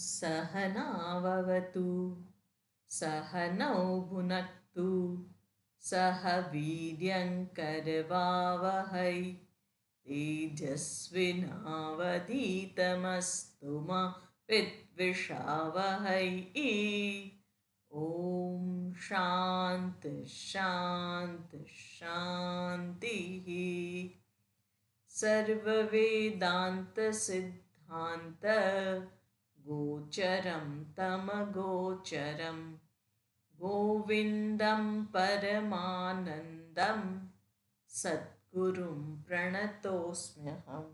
सहनाववतु सहनौ भुनक्तु सह वीर्यङ्करवावहै तेजस्विनावधीतमस्तु मा विद्विषावहै। ॐ शान्ति शान्ति शान्तिः। सर्ववेदान्तसिद्धान्त गोचरं तमगोचरं गोविन्दं परमानन्दं सद्गुरुं प्रणतोऽस्म्यहम्।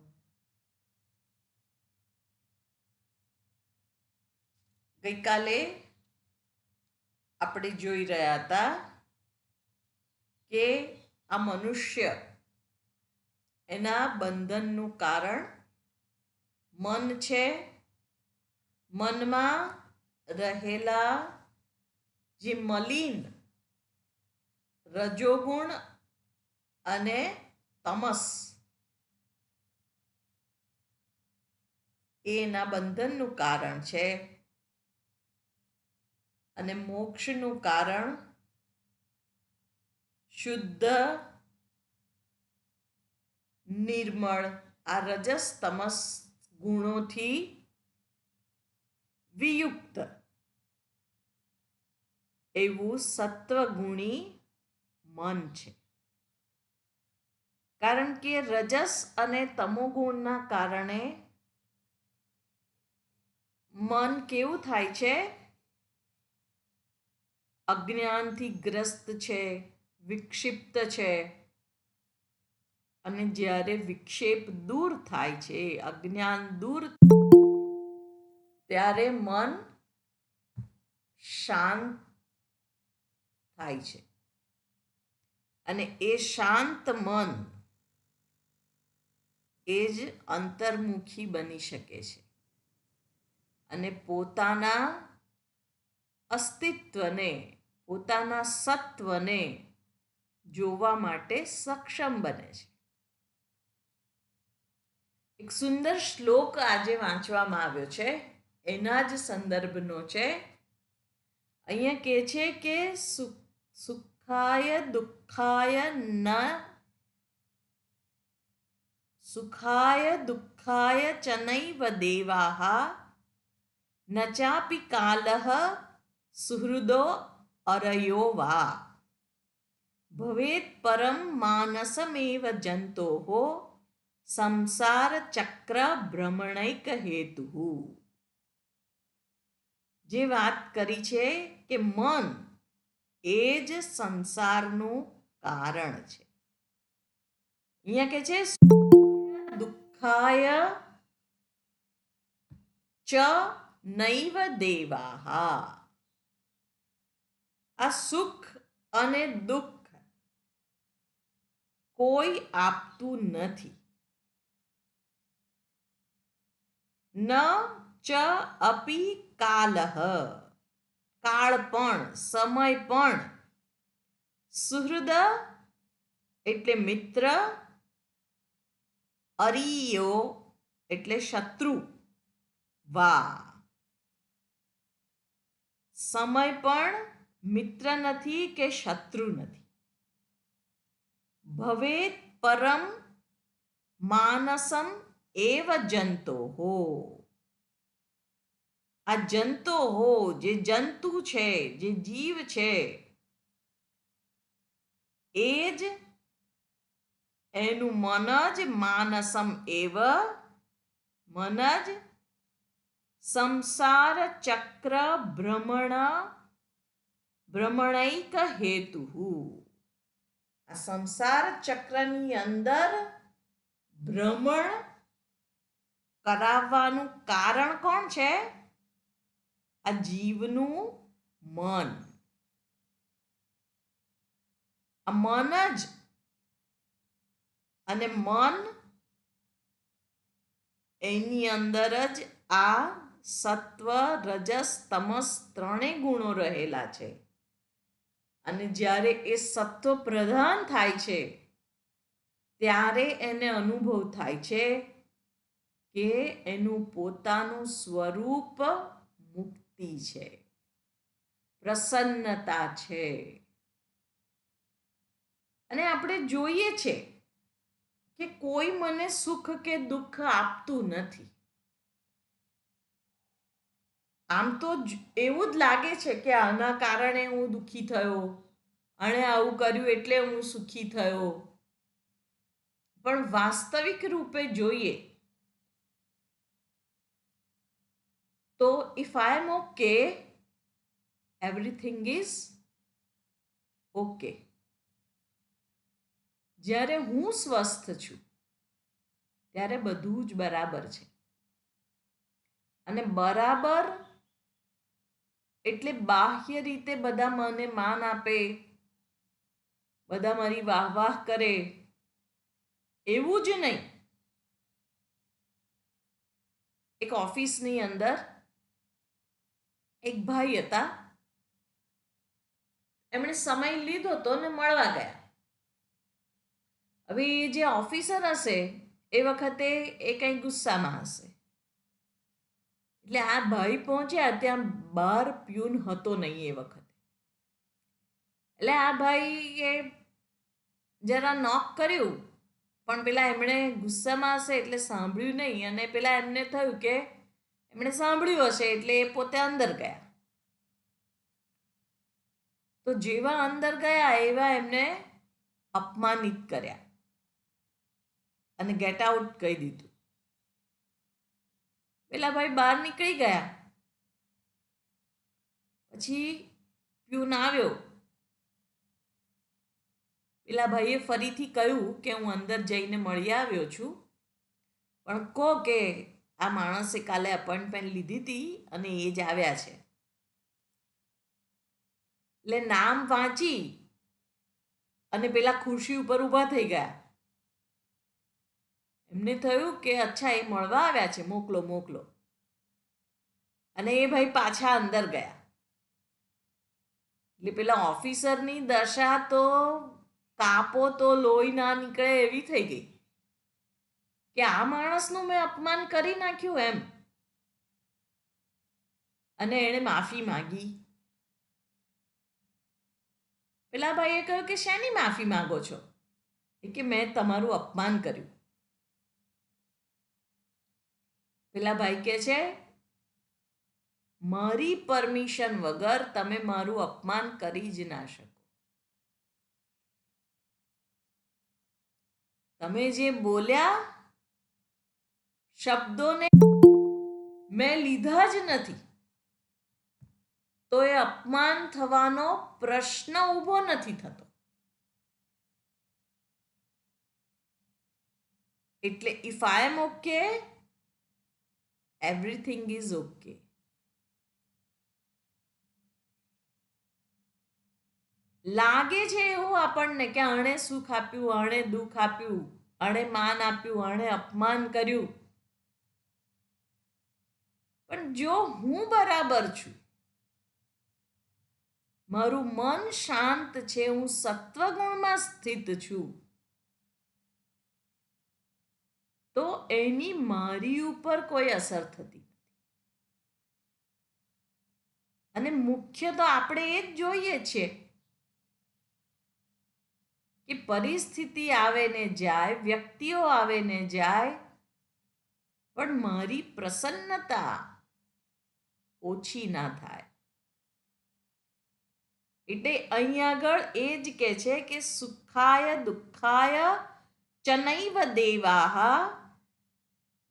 ગઈકાલે આપણે જોઈ રહ્યા હતા કે આ મનુષ્ય એના બંધનનું કારણ મન છે. મનમાં રહેલા જે મલિન રજોગુણ અને તમસ એના બંધનનું કારણ છે અને મોક્ષનું કારણ શુદ્ધ નિર્મળ આ રજસ તમસ ગુણોથી વિયુક્ત એવું સત્વગુણી મન છે. કારણ કે રજસ અને તમોગુણના કારણે મન કેવું થાય છે? અજ્ઞાનથી ગ્રસ્ત છે, વિક્ષિપ્ત છે. અને જ્યારે વિક્ષેપ દૂર થાય છે, અજ્ઞાન દૂર, ત્યારે મન શાંત થાય છે. અને એ શાંત મન એ જ અંતર્મુખી બની શકે છે અને પોતાના અસ્તિત્વને, પોતાના સત્વને જોવા માટે સક્ષમ બને છે. એક સુંદર શ્લોક આજે વાંચવામાં આવ્યો છે, એના જ સંદર્ભનો છે. અહીંયા કહે છે કે સુખાય દુઃખાય ચ નૈવ દેવાઃ ન ચાપી કાલઃ સુહૃદો અરયો વા ભવેત પરમ માનસમેવ જંતોઃ સંસાર ચક્ર ભ્રમણૈક હેતુઃ. જે વાત કરી છે કે મન એ જ સંસારનું કારણ છે. અહીંયા કે છે દુઃખાય ચ નૈવ દેવાઃ. આ સુખ અને દુઃખ કોઈ આપતું નથી. ન ચ અપી કાલઃ, કાળ પણ, સમય પણ, સુહૃદ એટલે મિત્ર, અરિયો એટલે શત્રુ, વા સમય પણ મિત્ર નથી કે શત્રુ નથી. ભવેત પરમ માનસમ એવ જંતોઃ. આ જંતોઃ જે જંતુ છે, જે જીવ છે, એ જ એનું મન જ માનસમ એવ, મન જ સંસાર ચક્ર ભ્રમણૈક હેતુ. આ સંસાર ચક્રની અંદર ભ્રમણ કરાવવાનું કારણ કોણ છે? આ જીવનું મન. આ મન જ, અને મન એની અંદર જ આ સત્વ, રજસ, તમસ ત્રણેય ગુણો રહેલા છે. અને જ્યારે એ સત્વ પ્રધાન થાય છે ત્યારે એને અનુભવ થાય છે કે એનું પોતાનું સ્વરૂપ મુક્તિ છે, પ્રસન્નતા છે. અને આપણે જોઈએ છે કે કોઈ મને સુખ કે દુઃખ આપતું નથી. આમ તો એવું જ લાગે છે કે આના કારણે હું દુઃખી થયો, આણે આવું કર્યું એટલે હું સુખી થયો. પણ વાસ્તવિક રૂપે જોઈએ તો if I am okay, everything is okay. જ્યારે હું સ્વસ્થ છું ત્યારે બધું જ બરાબર છે. અને બરાબર એટલે બાહ્ય રીતે બધા મને માન આપે, બધા મારી વાહ કરે, એવું જ નહીં. એક ઓફિસની અંદર એક ભાઈ હતા, એમણે સમય લીધો તો ને મળવા ગયા. હવે એ જે ઓફિસર હશે એ વખતે એ કંઈ ગુસ્સામાં હશે. એટલે આ ભાઈ પહોંચ્યા ત્યાં બહાર પ્યુન હતો નહીં એ વખતે. એટલે આ ભાઈએ જરા નોક કર્યું, પણ પેલા એમણે ગુસ્સામાં હશે એટલે સાંભળ્યું નહીં. અને પેલા એમને થયું કે એમણે સાંભળ્યું હશે એટલે એ પોતે અંદર ગયા. તો જેવા અંદર ગયા એવા એમને અપમાનિત કર્યા અને ગેટ આઉટ કહી દીધું. પેલા ભાઈ બહાર નીકળી ગયા. પછી પ્યુન આવ્યો. પેલા ભાઈએ ફરીથી કહ્યું કે હું અંદર જઈને મળી આવ્યો છું, પણ કહો કે આ માણસે કાલે અપોઇન્ટમેન્ટ લીધી હતી અને એ જ આવ્યા છે. એટલે નામ વાંચી અને પેલા ખુરશી ઉપર ઊભા થઈ ગયા. એમને થયું કે અચ્છા એ મળવા આવ્યા છે, મોકલો મોકલો. અને એ ભાઈ પાછા અંદર ગયા. એટલે પેલા ઓફિસરની દશા તો કાપો તો લોહી ના નીકળે એવી થઈ ગઈ કે આ માણસનું મેં અપમાન કરી નાખ્યું એમ. અને એણે માફી માંગી. પેલા ભાઈએ કહ્યું કે શેની માફી માંગો છો? એ કે મેં તમારું અપમાન કર્યું. પેલા ભાઈ કહે છે મારી પરમિશન વગર તમે મારું અપમાન કરી જ ના શકો. તમે જે બોલ્યા શબ્દોને મેં લીધા જ નથી, તો એ અપમાન થવાનો પ્રશ્ન ઊભો નથી થતો. એટલે if I am okay, everything is okay. લાગે છે એવું આપણને કે આણે સુખ આપ્યું, આણે દુઃખ આપ્યું, આણે માન આપ્યું, આણે અપમાન કર્યું. પણ જો હું બરાબર છું, મારું મન શાંત છે, હું સત્વગુણમાં સ્થિત છું, તો એની મારી ઉપર કોઈ અસર થતી નથી. અને મુખ્ય તો આપણે એ જ જોઈએ છીએ કે પરિસ્થિતિ આવે ને જાય, વ્યક્તિઓ આવે ને જાય, પણ મારી પ્રસન્નતા ઓછી ના થાય. એટલે અહીં આગળ એ જ કહે છે કે સુખાય દુઃખાય ચનૈવ દેવાહ.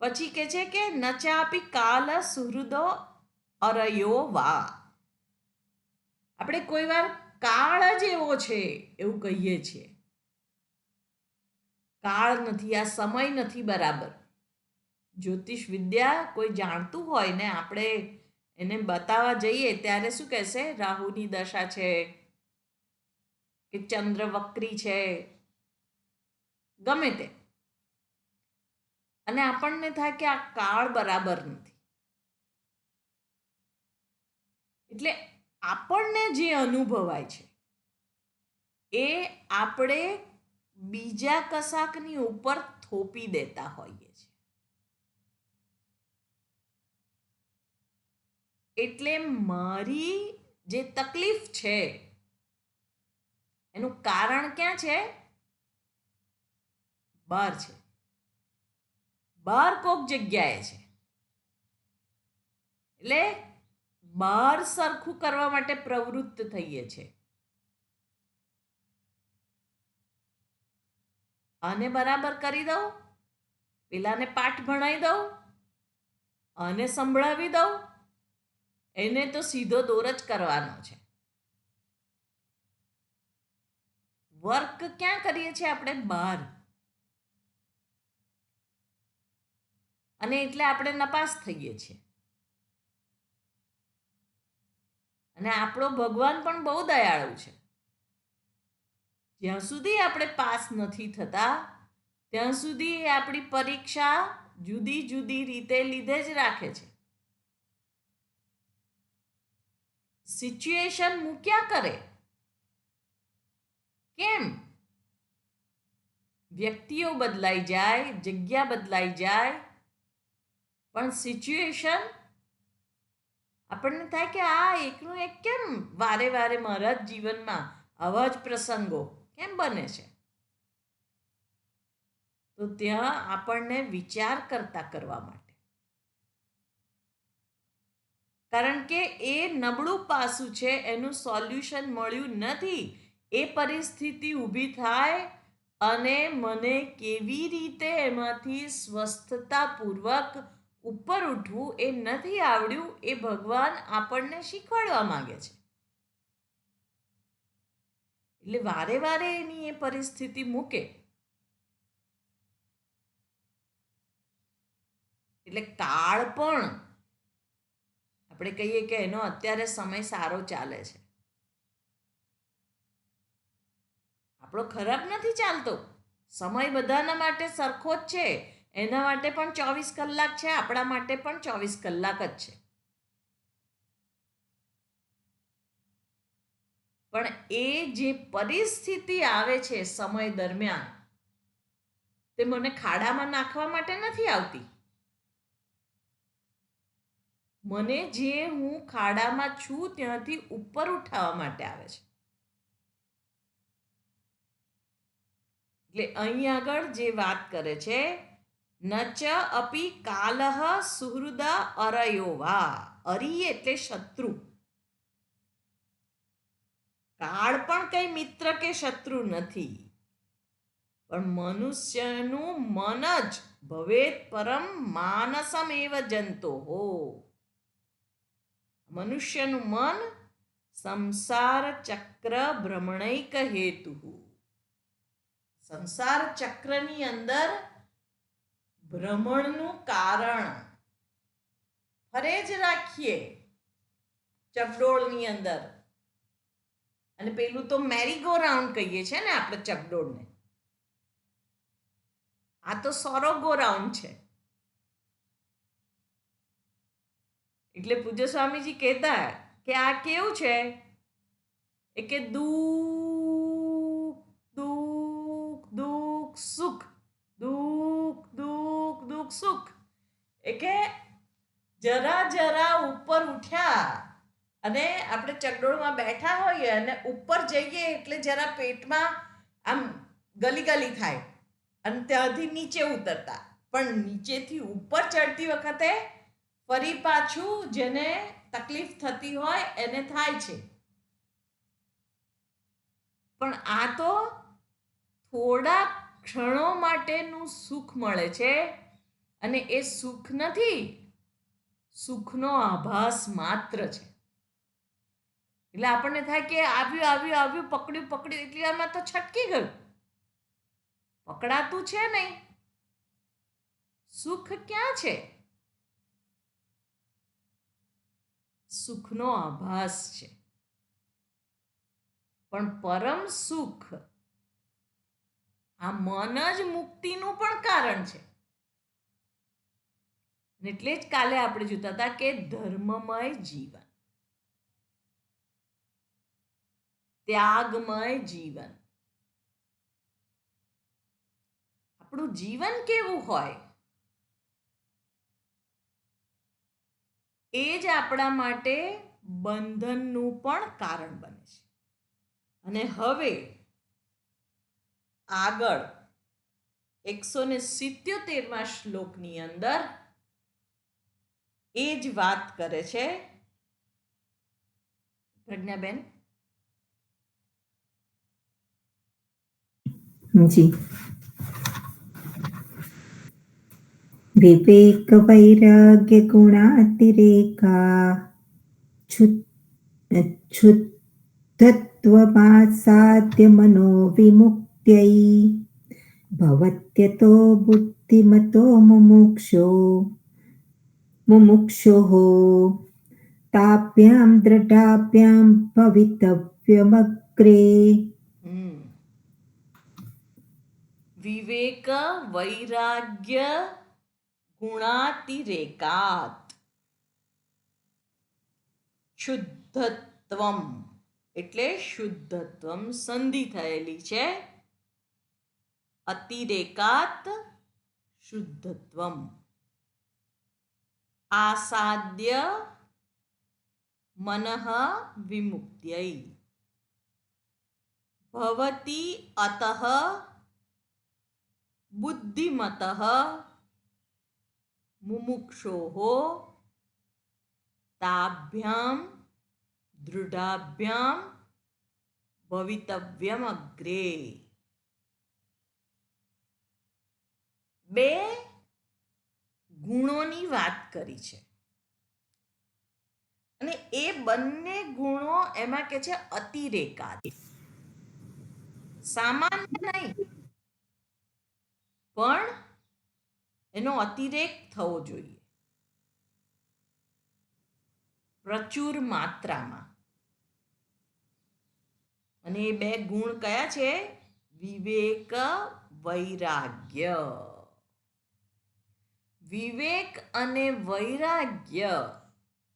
પછી કહે છે કે નચાપી કાલ સુહૃદો અરયો વા. આપણે કોઈ વાર કાળ જ એવો છે એવું કહીએ છીએ. કાળ નથી, આ સમય નથી બરાબર. જ્યોતિષ વિદ્યા કોઈ જાણતું હોય ને આપણે એને બતાવવા જઈએ ત્યારે શું કહેશે? રાહુની દશા છે કે ચંદ્ર વક્રી છે, ગમે તે. અને આપણને થાય કે આ કાળ બરાબર નથી. એટલે આપણને જે અનુભવાય છે એ આપણે બીજા કશાકની ઉપર થોપી દેતા હોઈએ છીએ. એટલે મારી જે તકલીફ છે એનું કારણ ક્યાં છે? બહાર છે, બહાર કોક જગ્યાએ છે. એટલે બહાર સરખું કરવા માટે પ્રવૃત્ત થઈએ છે. આને બરાબર કરી દઉં, પેલાને પાઠ ભણાવી દઉં, આને સંભળાવી દઉં, એને તો સીધો દોર જ કરવાનો છે. વર્ક ક્યાં કરીએ છીએ આપણે? બહાર. અને એટલે આપણે નપાસ થઈએ છીએ. અને આપણો ભગવાન પણ બહુ દયાળુ છે. જ્યાં સુધી આપણે પાસ નથી થતા ત્યાં સુધી આપણી પરીક્ષા જુદી જુદી રીતે લીધે જ રાખે છે. સિચ્યુએશન મૂક્યા કરે. કેમ? વ્યક્તિઓ બદલાઈ જાય, જગ્યા બદલાઈ જાય, પણ સિચ્યુએશન આપણને થાય કે આ એકનું એક કેમ વારે વારે મારા જ જીવનમાં આવા જ પ્રસંગો કેમ બને છે? તો ત્યાં આપણને વિચાર કરવા માટે, કારણ કે એ નબળું પાસું છે, એનું સોલ્યુશન મળ્યું નથી. એ પરિસ્થિતિ ઊભી થાય અને મને કેવી રીતે એમાંથી સ્વસ્થતાપૂર્વક ઉપર ઉઠવું એ નથી આવડ્યું. એ ભગવાન આપણને શીખવાડવા માંગે છે. એટલે વારે વારે એની એ પરિસ્થિતિ મૂકે. એટલે કાળ પણ આપણે કહીએ કે એનો અત્યારે સમય સારો ચાલે છે. આપણો ખરાબ નથી ચાલતો. સમય બધાના માટે સરખો જ છે. એના માટે પણ 24 કલાક છે, આપણા માટે પણ 24 કલાક જ છે. પણ એ જે પરિસ્થિતિ આવે છે સમય દરમિયાન, તે મને ખાડામાં નાખવા માટે નથી આવતી. મને જે હું ખાડામાં છું ત્યાંથી ઉપર ઉઠાવવા માટે આવે છે. એટલે અહીં આગળ જે વાત કરે છે, નચ અપી કાલહ સુહૃદ અરયોવા. અરી એટલે શત્રુ. કાળ પણ કઈ મિત્ર કે શત્રુ નથી, પણ મનુષ્યનું મન જ ભવેત પરમ માનસમ એવ જંતો હો. મનુષ્યનું મન સંસાર ચક્ર ભ્રમણૈક હેતુ. સંસાર ચક્રની અંદર ભ્રમણનું કારણ ફરે જ રાખીએ ચકડોળની અંદર. અને પેલું તો મેરી ગો રાઉન્ડ કહીએ છીએ ને આપણે ચકડોળને. આ તો સોરો ગો રાઉન્ડ છે. એટલે પૂજ્ય સ્વામીજી કહેતા કે આ કેવું છે? એ કે દુઃખ દુઃખ દુઃખ સુખ, દુઃખ દુઃખ દુઃખ સુખ. એ કે જરા જરા ઉપર ઉઠ્યા અને આપણે ચકડોળમાં બેઠા હોઈએ અને ઉપર જઈએ એટલે જરા પેટમાં આમ ગલી ગલી થાય અને ત્યાંથી નીચે ઉતરતા. પણ નીચેથી ઉપર ચડતી વખતે ફરી પાછું જેને તકલીફ થતી હોય એને થાય છે. પણ આ તો થોડા ક્ષણો માટેનું સુખ મળે છે અને એ સુખ નથી, સુખનો આભાસ માત્ર છે. એટલે આપણને થાય કે આવ્યું આવ્યું આવ્યું, પકડ્યું પકડ્યું, એટલે આમાં તો છટકી ગયું. પકડાતું છે નહીં. સુખ ક્યાં છે? સુખનો આભાસ છે. પણ પરમ સુખ આ મન જ મુક્તિનું પણ કારણ છે. એટલે જ કાલે આપણે જોતા હતા કે ધર્મમય જીવન, ત્યાગમય જીવન. આપણું જીવન કેવું હોય? એ જ આપણા માટે બંધનનું પણ કારણ બને છે. અને હવે આગળ 177મા શ્લોકની અંદર એ જ વાત કરે છે. પ્રજ્ઞાબેન, જી. વિવેક વૈરાગ્ય ગુણાતિરેકા શુદ્ધત્વમાસાદ્ય મનો વિમુક્ત્यै ભવत्यतो બુદ્ધિમતો મુમુક્ષોઃ તાભ્યામ દ્રઢાભ્યામ ભવિતવ્યમગ્રે. વિવેક વૈરાગ્ય ગુણાતિરેકાત શુદ્ધત્વમ એટલે શુદ્ધત્વમ સંધિ થયેલી છે. અતિરેકાત શુદ્ધત્વમ આસાદ્ય મનઃ વિમુક્ત્यै ભવતિ અતઃ બુદ્ધિમતઃ મુમુક્ષોઃ તાભ્યામ દૃઢાભ્યામ ભવિતવ્યમ અગ્રે. બે ગુણોની વાત કરી છે અને એ બંને ગુણો એમાં કે છે અતિરેકાત, સામાન્ય નહીં પણ એનો અતિરેક થવો જોઈએ પ્રચુર માત્રામાં. અને એ બે ગુણ કયા છે? વિવેક વૈરાગ્ય. વિવેક અને વૈરાગ્ય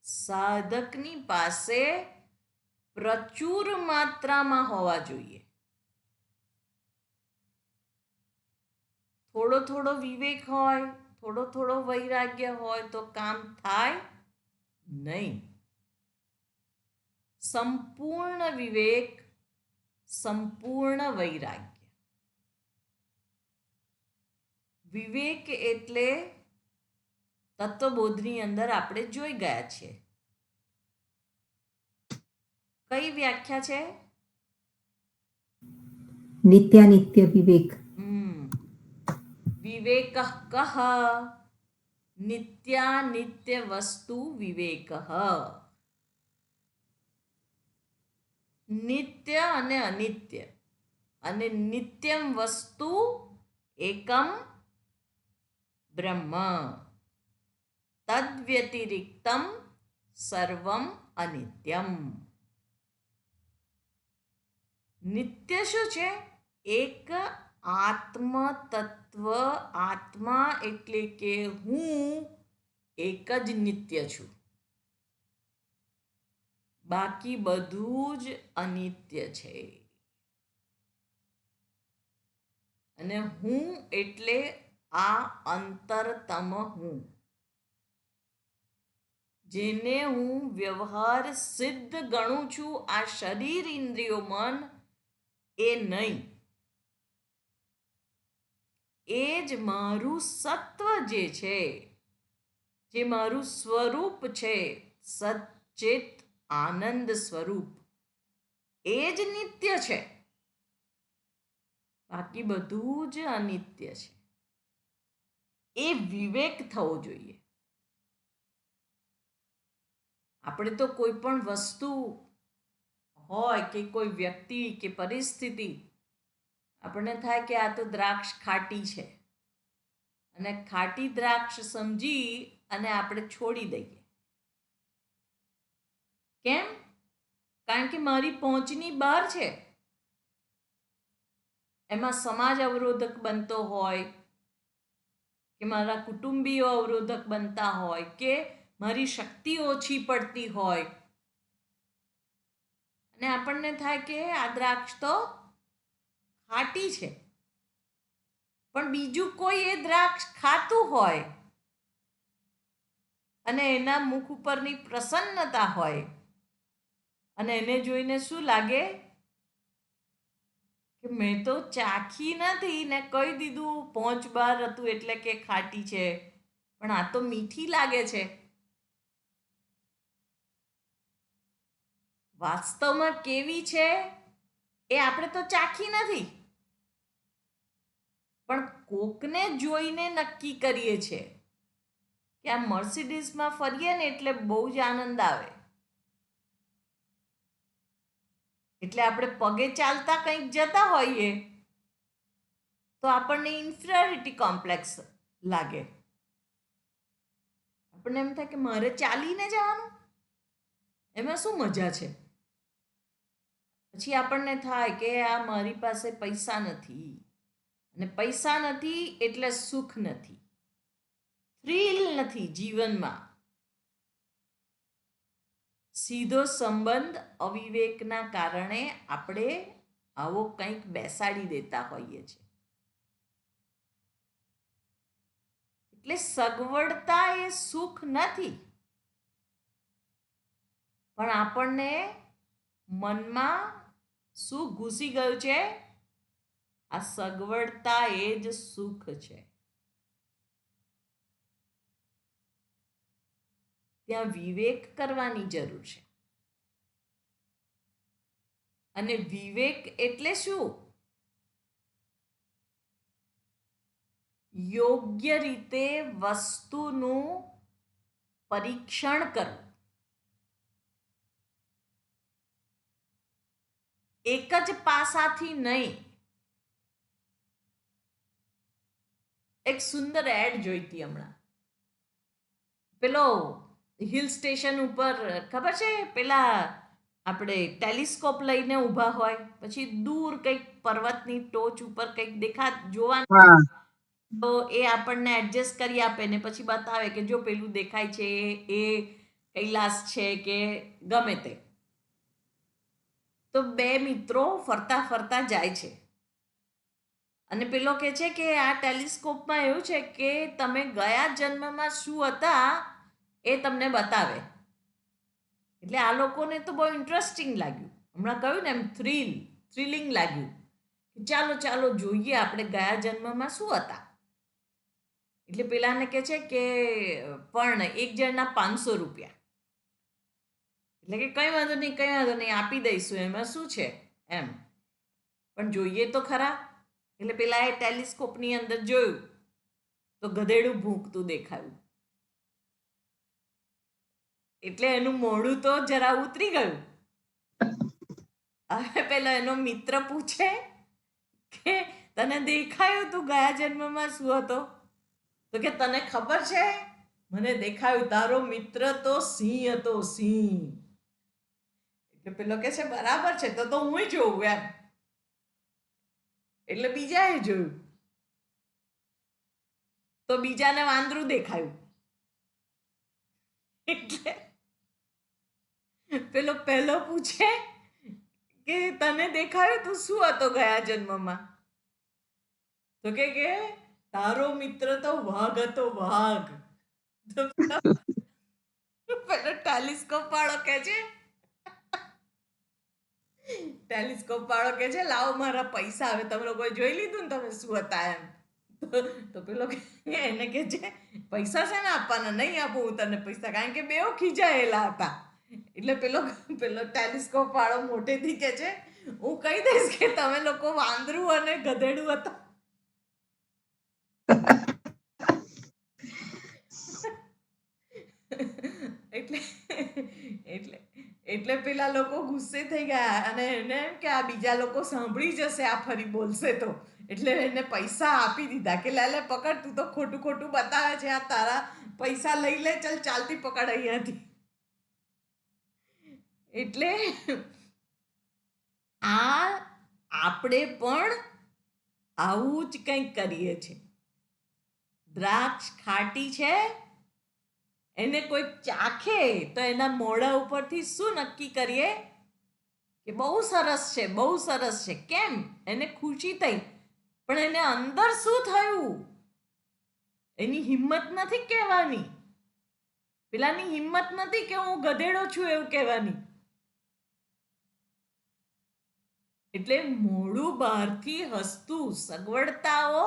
સાધકની પાસે પ્રચુર માત્રામાં હોવા જોઈએ. થોડો થોડો વિવેક હોય, થોડો થોડો વૈરાગ્ય હોય તો કામ થાય નહીં. સંપૂર્ણ વિવેક, સંપૂર્ણ વૈરાગ્ય. વિવેક એટલે તત્વબોધની અંદર આપણે જોઈ ગયા છીએ. કઈ વ્યાખ્યા છે? નિત્યાનિત્ય વિવેક. વિવેક કહ નિત્યાનિત્ય વસ્તુ વિવેક. નિત્ય અને અનિત્ય અને નિત્યમ વસ્તુ એકમ બ્રહ્મ તદ્વ્યતિરિક્તમ સર્વમ અનિત્યમ. નિત્ય શું છે? એક આત્મ તત્વ, આત્મા એટલે કે હું એક જ નિત્ય છું, બાકી બધું જ અનિત્ય છે. અને હું એટલે આ અંતરતમ હું, જેને હું વ્યવહાર સિદ્ધ ગણું છું. આ શરીર, ઇન્દ્રિયો, મન એ નહીં. એ જ મારું સત્વ જે છે, જે મારું સ્વરૂપ છે, સચ્ચિત આનંદ સ્વરૂપ, એ જ નિત્ય છે, બાકી બધું જ અનિત્ય છે. એ વિવેક થવો જોઈએ. આપણે તો કોઈ પણ વસ્તુ હોય કે કોઈ વ્યક્તિ કે પરિસ્થિતિ, આપણને થાય કે આ તો દ્રાક્ષ ખાટી છે અને ખાટી દ્રાક્ષ સમજી અને આપણે છોડી દઈએ. કેમ? કારણ કે મારી પહોંચની બહાર છે. એમાં સમાજ અવરોધક બનતો હોય કે મારા કુટુંબીઓ અવરોધક બનતા હોય કે મારી શક્તિ ઓછી પડતી હોય અને આપણને થાય કે આ દ્રાક્ષ તો ખાટી છે, પણ બીજું કોઈ એ દ્રાક્ષ ખાતું હોય અને એના મુખ ઉપરની પ્રસન્નતા હોય અને એને જોઈને શું લાગે કે મેં તો ચાખી નથી ને કહી દીધું પહોંચ બાર હતું એટલે કે ખાટી છે, પણ આ તો મીઠી લાગે છે. વાસ્તવમાં કેવી છે એ આપણે તો ચાખી નથી, પણ કોકને જોઈને નક્કી કરીએ છીએ કે આ મર્સિડીઝમાં ફરીએ ને એટલે બહુ જ આનંદ આવે. એટલે આપણે પગે ચાલતા કંઈક જતા હોઈએ તો આપણને ઇન્ફિરિયોરિટી કોમ્પ્લેક્સ લાગે. આપણને એમ થાય કે મારે ચાલીને જવાનું, એમાં શું મજા છે. પછી આપણને થાય કે આ મારી પાસે પૈસા નથી, અને પૈસા નથી એટલે સુખ નથી, થ્રિલ નથી જીવનમાં. સીધો સંબંધ અવિવેકના કારણે આપણે આવો કંઈક બેસાડી દેતા હોઈએ છીએ. એટલે સગવડતા એ સુખ નથી, પણ આપણને મનમાં શું ઘૂસી ગયું છે, આ સગવડતા એ જ સુખ છે. ત્યાં વિવેક કરવાની જરૂર છે. અને વિવેક એટલે શું? યોગ્ય રીતે વસ્તુનું પરીક્ષણ કરવું. એક જ પાસાથી નહીં. એક સુંદર એડ જોઈતી હમણાં. પેલો હિલ સ્ટેશન ઉપર ખબર છે, પેલા આપણે ટેલિસ્કોપ લઈને ઊભા હોય, પછી દૂર કંઈક પર્વતની ટોચ ઉપર કંઈક જોવાનું, તો એ આપણને એડજસ્ટ કરી આપે ને પછી બતાવે કે જો પેલું દેખાય છે એ કૈલાસ છે કે ગમે તે. તો બે મિત્રો ફરતા ફરતા જાય છે અને પેલો કહે છે કે આ ટેલિસ્કોપમાં એવું છે કે તમે ગયા જન્મમાં શું હતા એ તમને બતાવે. એટલે આ લોકોને તો બહુ ઇન્ટરેસ્ટિંગ લાગ્યું. હમણાં કહ્યું ને એમ થ્રિલિંગ લાગ્યું. ચાલો ચાલો જોઈએ આપણે ગયા જન્મમાં શું હતા. એટલે પેલાને કહે છે કે પણ એક જણના 500 રૂપિયા. એટલે કે કંઈ વાંધો નહીં આપી દઈશું, એમાં શું છે એમ, પણ જોઈએ તો ખરા. એટલે પેલા એ ટેલિસ્કોપની અંદર જોયું તો ગધેડું ભૂંકતું દેખાયું. એટલે એનું મોઢું તો જરા ઉતરી ગયું. હવે પેલો એનો મિત્ર પૂછે કે તને દેખાયું તું ગયા જન્મમાં શું હતો? તો કે તને ખબર છે, મને દેખાયું તારો મિત્ર તો સિંહ હતો, સિંહ. એટલે પેલો કે છે બરાબર છે, તો હું જોઉં એમ. એટલે બીજાએ જોયું તો બીજાને વાંદરું દેખાયું. એટલે પેલો પહેલો પૂછે કે તને દેખાયું તું શું હતો ગયા જન્મમાં? તો કે તારો મિત્ર તો વાઘ હતો, વાઘ. તો પેલો ટેલિસ્કોપ વાળો કે છે લાવો મારા પૈસા, હવે તમે લોકોએ જોઈ લીધું ને તમે શું હતા એમ. તો પેલો એને કે છે પૈસા છે ને આપવાના, નહીં આપું હું તને પૈસા, કારણ કે બેઉ ખીજાયેલા હતા. એટલે પેલો ટેલિસ્કોપ વાળો મોટેથી કે છે હું કહી દઈશ કે તમે લોકો વાંદરું અને ગધેડું હતા. એટલે એટલે એટલે પેલા લોકો ગુસ્સે થઈ ગયા અને એને એમ કે આ બીજા લોકો સાંભળી જશે, આ ફરી બોલશે તો. એટલે એને પૈસા આપી દીધા કે લે પકડ, તું તો ખોટું ખોટું બતાવે છે, આ તારા પૈસા લઈ લે, ચાલ ચાલતી પકડ અહીંયાથી. એટલે આપણે પણ આવું જ કંઈક કરીએ છીએ. દ્રાક્ષ ખાટી છે, એને કોઈ ચાખે તો એના મોઢા ઉપરથી શું નક્કી કરીએ કે બહુ સરસ છે, બહુ સરસ છે. કેમ? એને ખુશી થઈ, પણ એને અંદર શું થયું એની હિંમત નથી કહેવાની. પેલાની હિંમત નથી કે હું ગધેડો છું એવું કહેવાની. એટલે મોઢું બહારથી હસતું, સગવડતાઓ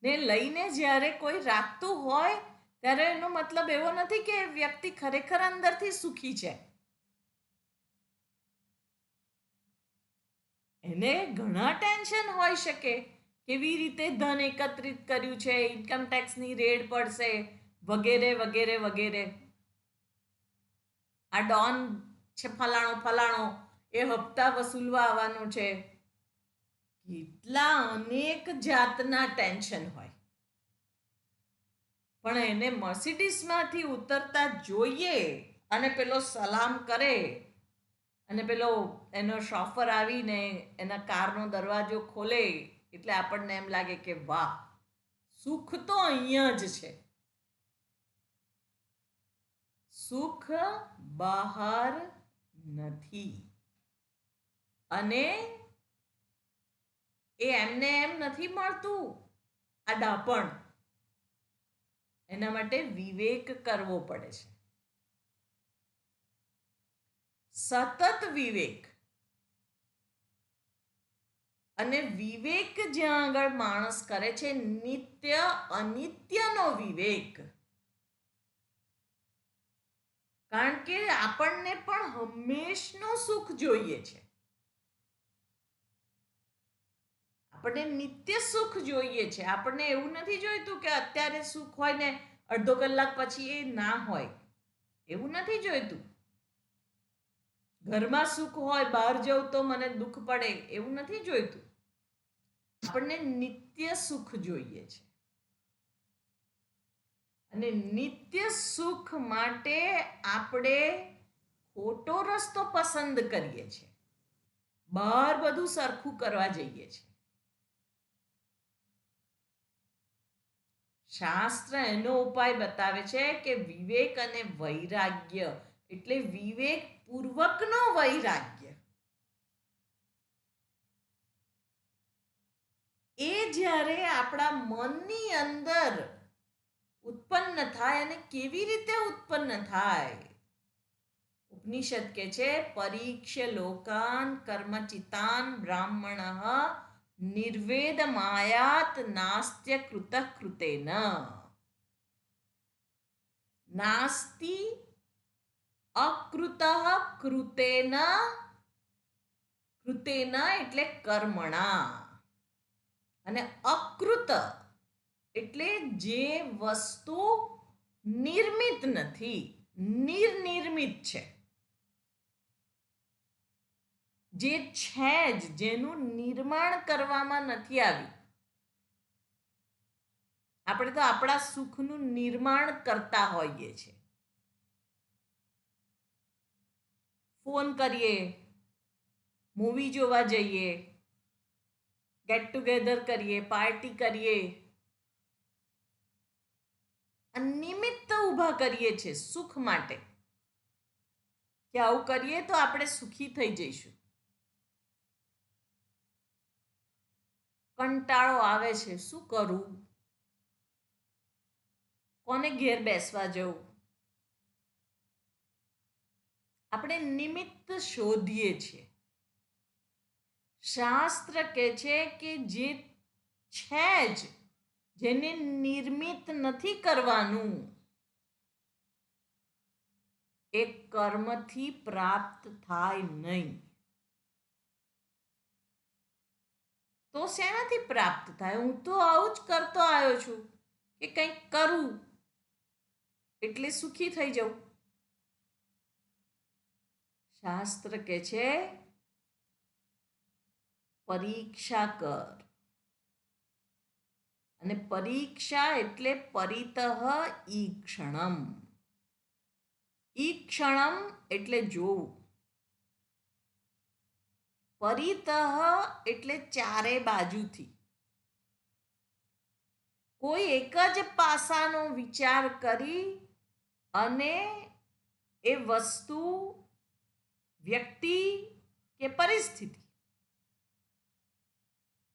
ને લઈને જ્યારે કોઈ રાખતું હોય ત્યારે એનો મતલબ એવો નથી કે વ્યક્તિ ખરેખર અંદરથી સુખી છે. એને ઘણા ટેન્શન હોઈ શકે. કેવી રીતે ધન એકત્રિત કર્યું છે, ઇન્કમ ટેક્સની રેડ પડશે, વગેરે વગેરે વગેરે. આ ડોન છે ફલાણો ફલાણો, એ હપ્તા વસૂલવા આવવાનો છે. કેટલા અનેક જાતના ટેન્શન હોય. પણ એને મર્સિડીઝમાંથી ઉતરતા જોઈએ અને પેલો સલામ કરે અને પેલો એનો શોફર આવીને એના કારનો દરવાજો ખોલે એટલે આપણને એમ લાગે કે વાહ, સુખ તો અહીંયા જ છે. સુખ બહાર નથી. અને એ એમને એમ નથી મળતું. આ ડાપણ, એના માટે વિવેક કરવો પડે છે. સતત વિવેક. અને વિવેક જ્યાં આગળ માણસ કરે છે, નિત્ય અનિત્યનો વિવેક. કારણ કે આપણને પણ હંમેશનું સુખ જોઈએ છે. આપણને નિત્ય સુખ જોઈએ છે. આપણને એવું નથી જોઈતું કે અત્યારે સુખ હોય ને અડધો કલાક પછી એ ના હોય. એવું નથી જોઈતું. ઘરમાં સુખ હોય, બહાર જવું તો મને દુઃખ પડે, એવું નથી જોઈતું. આપણને નિત્ય સુખ જોઈએ છે. અને નિત્ય સુખ માટે આપણે ખોટો રસ્તો પસંદ કરીએ છીએ. બહાર બધું સરખું કરવા જઈએ છીએ. શાસ્ત્ર એનો ઉપાય બતાવે છે કે વિવેક અને વૈરાગ્ય, એટલે વિવેક પૂર્વકનો વૈરાગ્ય. એ જ્યારે આપણા મનની અંદર ઉત્પન્ન થાય, અને કેવી રીતે ઉત્પન્ન થાય? ઉપનિષદ કે છે, પરીક્ષ્ય લોકાન કર્મચિતાન બ્રાહ્મણ નિર્વેદ માયાત નાસ્ત્ય કૃત કૃતેન. નાસ્તિ અકૃત કૃતેન. કૃતેન એટલે કર્મણા, અને અકૃત એટલે જે વસ્તુ નિર્મિત નથી, નિર્નિર્મિત છે. જે છે જ, જેનું નિર્માણ કરવામાં નથી આવ્યું. આપણે તો આપણા સુખનું નિર્માણ કરતા હોઈએ છીએ. ફોન કરીએ, મૂવી જોવા જઈએ, ગેટ ટુગેધર કરીએ, પાર્ટી કરીએ, નિમિત્ત ઊભા કરીએ છીએ સુખ માટે કે આવું કરીએ તો આપણે સુખી થઈ જઈશું. કંટાળો આવે છે, શું કરું? કોને ઘેર બેસવા જવું? આપણે નિમિત્ત શોધીએ છીએ. શાસ્ત્ર કહે છે કે જે છે જ, જેને નિર્મિત નથી કરવાનું, એ કર્મથી પ્રાપ્ત થાય નહીં. તો શેનાથી પ્રાપ્ત થાય? હું તો આવું જ કરતો આવ્યો છું કે કંઈક કરું એટલે સુખી થઈ જાઉં. શાસ્ત્ર કહે છે પરીક્ષા કર. અને પરીક્ષા એટલે પરિતઃ ઈક્ષણમ. ઈક્ષણમ એટલે જોવું. પરિતઃ એટલે ચારે બાજુથી. કોઈ એક જ પાસાનો વિચાર કરી અને એ વસ્તુ, વ્યક્તિ કે પરિસ્થિતિ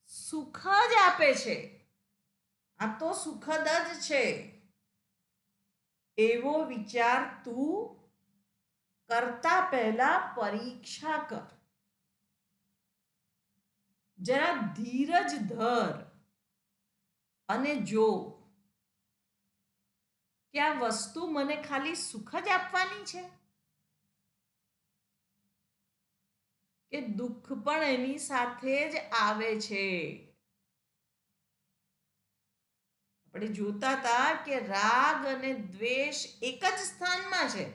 સુખ જ આપે છે. આ તો સુખદ જ છે. એવો વિચાર તું કરતા પહેલા પરીક્ષા કર. જરા ધીરજ ધર અને જો કે આ વસ્તુ મને ખાલી સુખ જ આપવાની છે કે દુઃખ પણ એની સાથે જ આવે છે. આપણે જોતા હતા કે રાગ અને દ્વેષ એક જ સ્થાનમાં છે.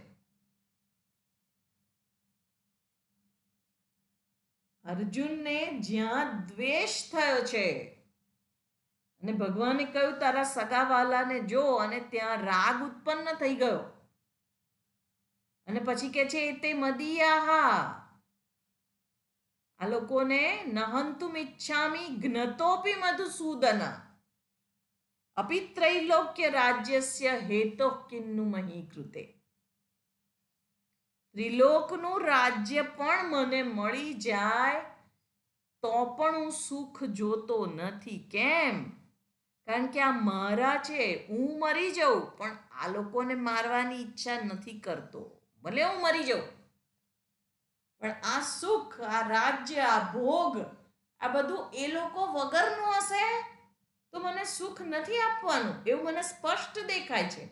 અર્જુનને જ્યાં દ્વેષ થયો છે અને ભગવાને કહ્યું તારા સગાવાલાને જો, અને ત્યાં રાગ ઉત્પન્ન થઈ ગયો અને પછી કે છે તે મદીયાહા, આ લોકોને નહંતુમ ઈચ્છામી જ્ઞતોપી મધુસૂદન અપી ત્રૈલોક્ય રાજ્યસ્ય હેતો કિન્નુ મહી કૃતે. ત્રિલોકનું રાજ્ય પણ મને મળી જાય તો પણ હું સુખ જોતો નથી. કેમ? કારણ કે આ મારા છે, હું મરી જાઉં પણ આ લોકોને મારવાની ઈચ્છા નથી કરતો. ભલે હું મરી જાઉં પણ આ સુખ, આ રાજ્ય, આ ભોગ, આ બધું એ લોકો વગરનું હશે તો મને સુખ નથી આપવાનું, એવું મને સ્પષ્ટ દેખાય છે.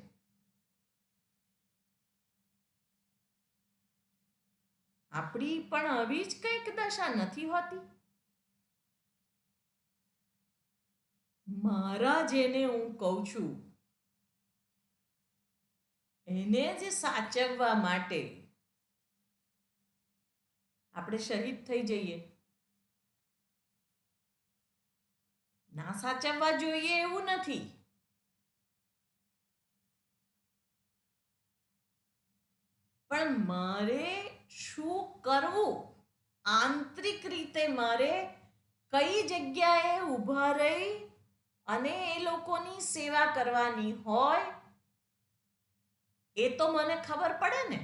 આપણી પણ આવી જ કંઈક દશા નથી હોતી? મારા જેને હું કહું છું એને જ સાચવવા માટે આપણે શહીદ થઈ જઈએ. ના સાચવવા જોઈએ એવું નથી, પણ મારે શું કરવું, આંતરિક રીતે મારે કઈ જગ્યાએ ઊભા રહી અને એ લોકોની સેવા કરવાની હોય એ તો મને ખબર પડે ને.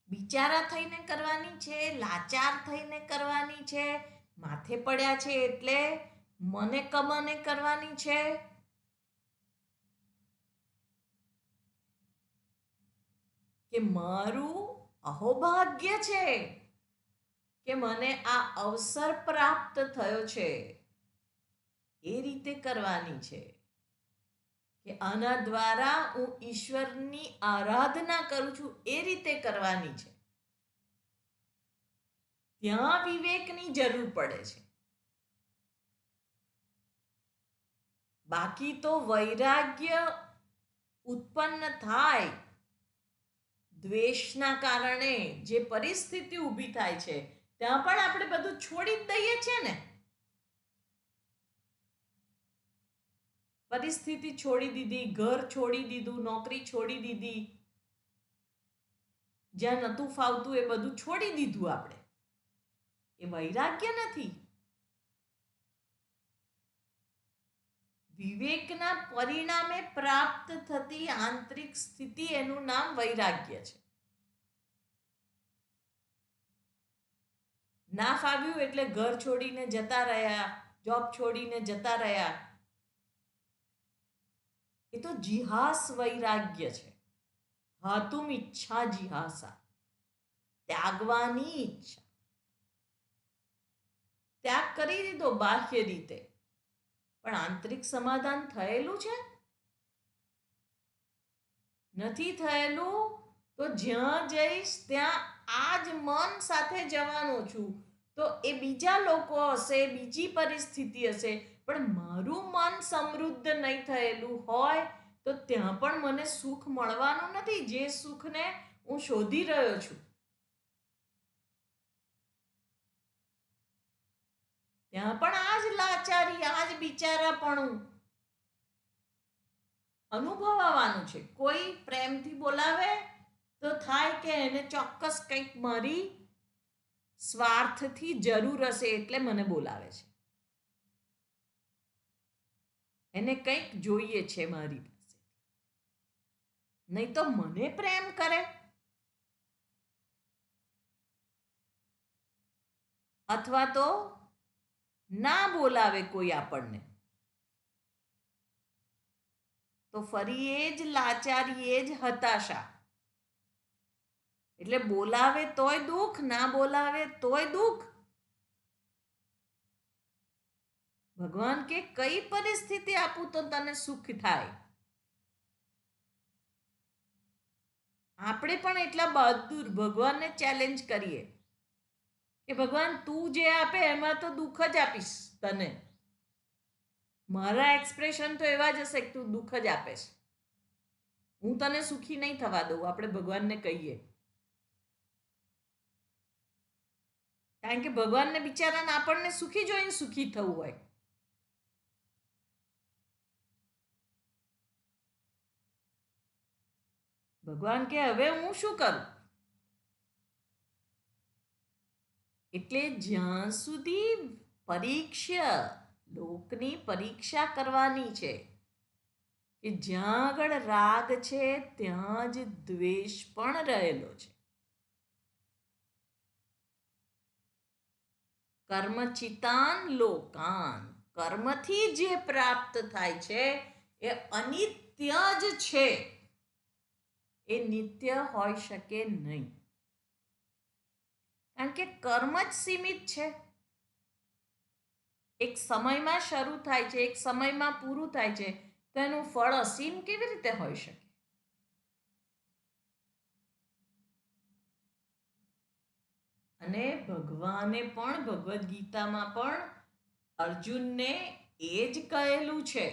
બિચારા થઈને કરવાની છે, લાચાર થઈને કરવાની છે, માથે પડ્યા છે એટલે મને કમને કરવાની છે, કે મારું અહોભાગ્ય છે કે મને આ અવસર પ્રાપ્ત થયો છે એ રીતે કરવાની છે, કે આના દ્વારા હું ઈશ્વરની આરાધના કરું છું એ રીતે કરવાની છે. ત્યાં વિવેકની જરૂર પડે છે. બાકી તો વૈરાગ્ય ઉત્પન્ન થાય દ્વેષના કારણે જે પરિસ્થિતિ ઊભી થાય છે ત્યાં પણ આપણે બધું છોડી જ દઈએ છીએ ને. પરિસ્થિતિ છોડી દીધી, ઘર છોડી દીધું, નોકરી છોડી દીધી, જ્યાં નહોતું ફાવતું એ બધું છોડી દીધું આપણે. એ વૈરાગ્ય નથી. વિવેકના પરિણામે પ્રાપ્ત થતી આંતરિક સ્થિતિ, એનું નામ વૈરાગ્ય છે. ના ફાવ્યું એટલે ઘર છોડીને જતા રહ્યા, જોબ છોડીને જતા રહ્યા, એ તો જિહાસ વૈરાગ્ય છે. હાતુમ ઈચ્છા જિહાસા, ત્યાગવાની ઈચ્છા. ત્યાગ કરી દીધો બાહ્ય રીતે, પણ આંતરિક સમાધાન થયેલું છે? નથી થયેલું. તો જ્યાં જઈશ ત્યાં આ જ મન સાથે જવાનું છું. તો એ બીજા લોકો હશે, બીજી પરિસ્થિતિ હશે, પણ મારું મન સમૃદ્ધ નહીં થયેલું હોય તો ત્યાં પણ મને સુખ મળવાનું નથી, જે સુખને હું શોધી રહ્યો છું. ત્યાં પણ આ જ લાચારી, આ જ બિચારાપણું અનુભવવાનું છે. કોઈ પ્રેમથી બોલાવે તો થાય કે એને ચોક્કસ કંઈક મારી સ્વાર્થથી જરૂર હશે એટલે મને બોલાવે છે, એને કંઈક જોઈએ છે મારી પાસે, નહીં તો મને પ્રેમ કરે. અથવા તો ના બોલાવે કોઈ આપણને, તો ફરી એ જ લાચારી, એ જ હતાશા. એટલે બોલાવે તોય દુઃખ, ના બોલાવે તોય દુઃખ. ભગવાન કે કઈ પરિસ્થિતિ આપું તો તને સુખ થાય? આપણે પણ એટલા બહાદુર ભગવાનને ચેલેન્જ કરીએ કે ભગવાન તું જે આપે એમાં તો દુઃખ જ આપીશ તને. મારા એક્સપ્રેશન તો એવા જ હશે કે તું દુઃખ જ આપે છે, હું તને સુખી નહીં થવા દઉં. આપણે ભગવાનને કહીએ, કારણ કે ભગવાનને બિચારાને આપણને સુખી જોઈને સુખી થવું હોય. ભગવાન કે હવે હું શું કરું? એટલે જ્યાં સુધી લોકની પરીક્ષા કરવાની છે કે જ્યાં આગળ રાગ છે ત્યાં જ દ્વેષ પણ રહેલો છે. કર્મચિતાન લોકાન, કર્મથી જે પ્રાપ્ત થાય છે એ અનિત્ય જ છે, એ નિત્ય હોઈ શકે નહીં. કારણ કે કર્મ જ સીમિત છે. એક સમયમાં શરૂ થાય છે, એક સમયમાં પૂરું થાય છે, તો એનું ફળ અસીમ કેવી રીતે હોઈ શકે? અને ભગવાને પણ ભગવદ્ ગીતામાં પણ અર્જુનને એ જ કહેલું છે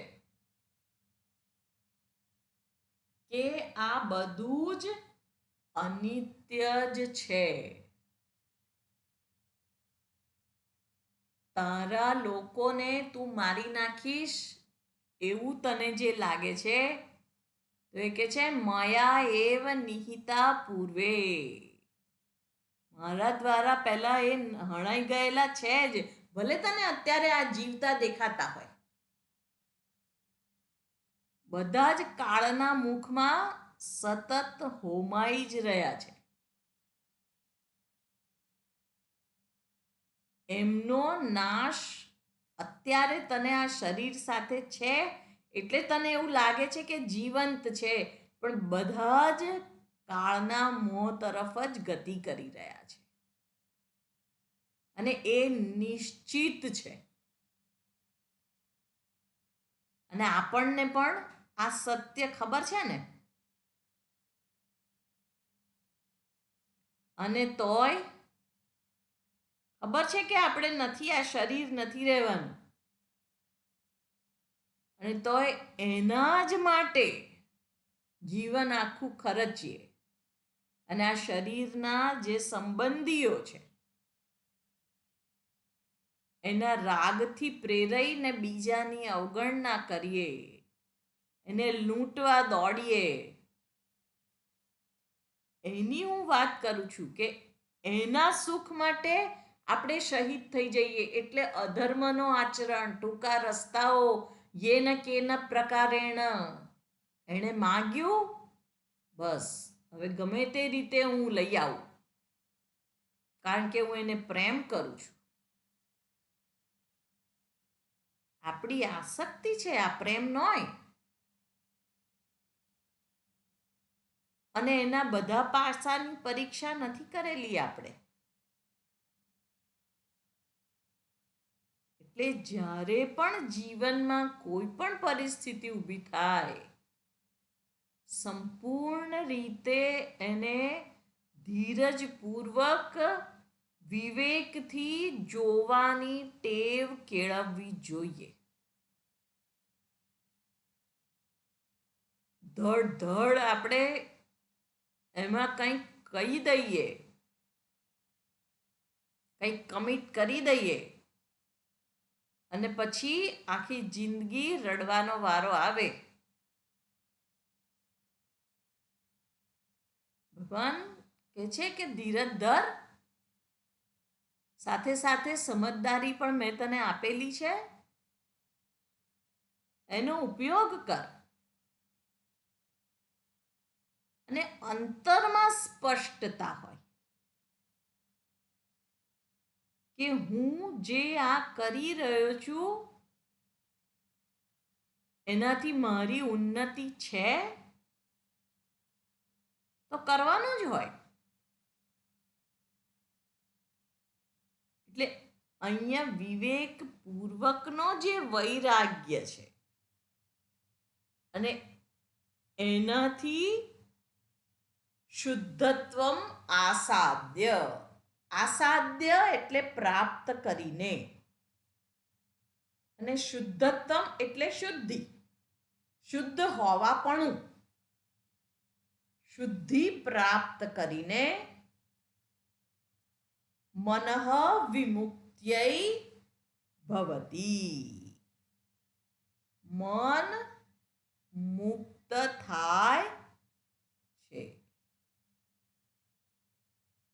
કે આ બધું જ અનિત્ય જ છે. તારા લોકોને તું મારી નાખીશ એવું તને જે લાગે છે, તો એ કે છે મયા એવ નિહિતા પૂર્વે, મારા દ્વારા પહેલા એ હણાઈ ગયેલા છે જ. ભલે તને અત્યારે આ જીવતા દેખાતા હોય, બધા જ કાળના મુખમાં સતત હોમાઈ જ રહ્યા છે. એમનો નાશ અત્યારે તને આ શરીર સાથે છે એટલે તને એવું લાગે છે કે જીવંત છે, પણ બધા જ કાળના મોહ તરફ જ ગતિ કરી રહ્યા છે અને એ નિશ્ચિત છે. અને આપણને પણ આ સત્ય ખબર છે ને, અને તોય ખબર છે કે આપણે નથી, આ શરીર નથી રહેવાનું, અને તોય એના જ માટે જીવન આખું ખર્ચીએ. અને આ શરીરના જે સંબંધીઓ છે એના રાગથી પ્રેરાઈને બીજાની અવગણના કરીએ, એને લૂંટવા દોડીએ. એની હું વાત કરું છું કે એના સુખ માટે આપણે શહીદ થઈ જઈએ. એટલે અધર્મનો આચરણ, ટૂંકા રસ્તાઓ, યેન કેન પ્રકારેણ, એણે માગ્યું બસ હવે ગમે તે રીતે હું લઈ આવું, કારણ કે હું એને પ્રેમ કરું છું. આપણી આસક્તિ છે, આ પ્રેમ નોય. અને એના બધા પાસાની પરીક્ષા નથી કરેલી આપણે. એટલે જ્યારે પણ જીવનમાં કોઈ પણ પરિસ્થિતિ ઊભી થાય, સંપૂર્ણ રીતે એને ધીરજપૂર્વક વિવેકથી જોવાની ટેવ કેળવવી જોઈએ. ધડ આપણે એમાં કંઈક કહી દઈએ, કંઈક કમિટ કરી દઈએ અને પછી આખી જિંદગી રડવાનો વારો આવે. ભગવાન કહે છે કે ધીરજ ધર, સાથે સાથે સમજદારી પણ મેં તને આપેલી છે, એનો ઉપયોગ કર. અને અંતરમાં સ્પષ્ટતા હોય કે હું જે આ કરી રહ્યો છું એનાથી મારી ઉન્નતિ છે તો કરવાનું જ હોય. એટલે અહીંયા વિવેકપૂર્વકનો જે વૈરાગ્ય છે અને એનાથી શુદ્ધત્વમ આસાદ્ય. આસાદ્ય એટલે પ્રાપ્ત કરીને, અને શુદ્ધત્વમ એટલે શુદ્ધિ, શુદ્ધ હોવાપણું. શુદ્ધિ પ્રાપ્ત કરીને મનઃ વિમુક્ત્યૈ ભવતી. મન મુક્ત થાય છે.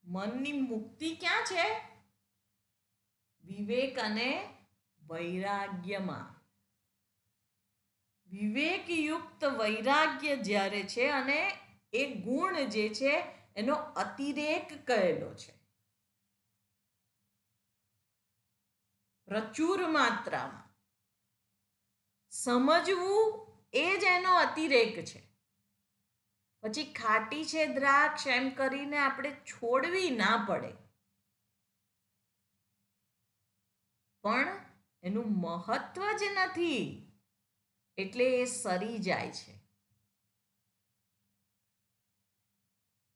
મનની મુક્તિ ક્યાં છે? વિવેક અને વૈરાગ્યમાં. વિવેકયુક્ત વૈરાગ્ય જ્યારે છે અને એ ગુણ જે છે એનો અતિરેક કહેલો છે. પ્રચુર માત્રામાં સમજવું એ જ એનો અતિરેક છે. પછી ખાટી છે દ્રાક્ષ એમ કરીને આપણે છોડવી ના પડે, પણ એનું મહત્વ જ નથી એટલે એ સરી જાય છે.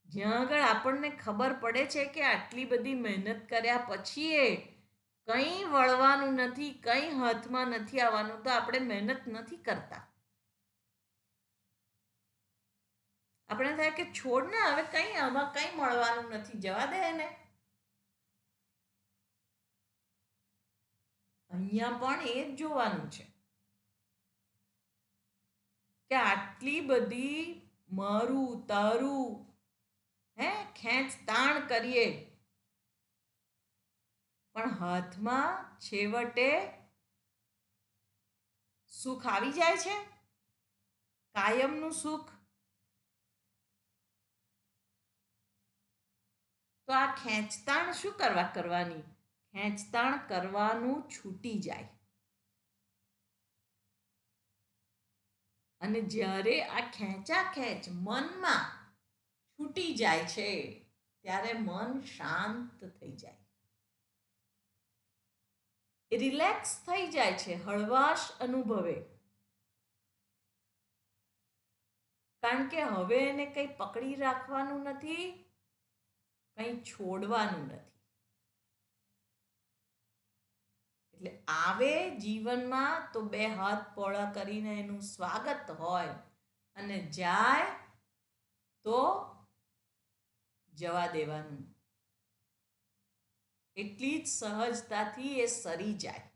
જ્યાં આગળ આપણને ખબર પડે છે કે આટલી બધી મહેનત કર્યા પછી એ કંઈ વળવાનું નથી, કંઈ હાથમાં નથી આવવાનું, તો આપણે મહેનત નથી કરતા. આપણે થાય કે છોડ ને, હવે કંઈ આમાં કંઈ મળવાનું નથી, જવા દે એને. અહીંયા પણ એ જ જોવાનું છે કે આટલી બધી મારું તારું ખેંચ તાણ કરીએ, પણ હાથમાં છેવટે સુખ આવી જાય છે, કાયમનું સુખ. તો આ ખેંચતાણ શું કરવાની? ખેંચતાણ કરવાનું છૂટી જાય. અને જ્યારે આ ખેંચાખેંચ મનમાં છૂટી જાય છે ત્યારે મન શાંત થઈ જાય, એ રિલેક્સ થઈ જાય છે, હળવાશ અનુભવે. કારણ કે હવે એને કંઈ પકડી રાખવાનું નથી, કંઈ છોડવાનું નથી. એટલે આવે જીવનમાં તો બે હાથ પહોળા કરીને એનું સ્વાગત હોય, અને જાય તો જવા દેવાનું. એટલી જ સહજતાથી એ સરી જાય.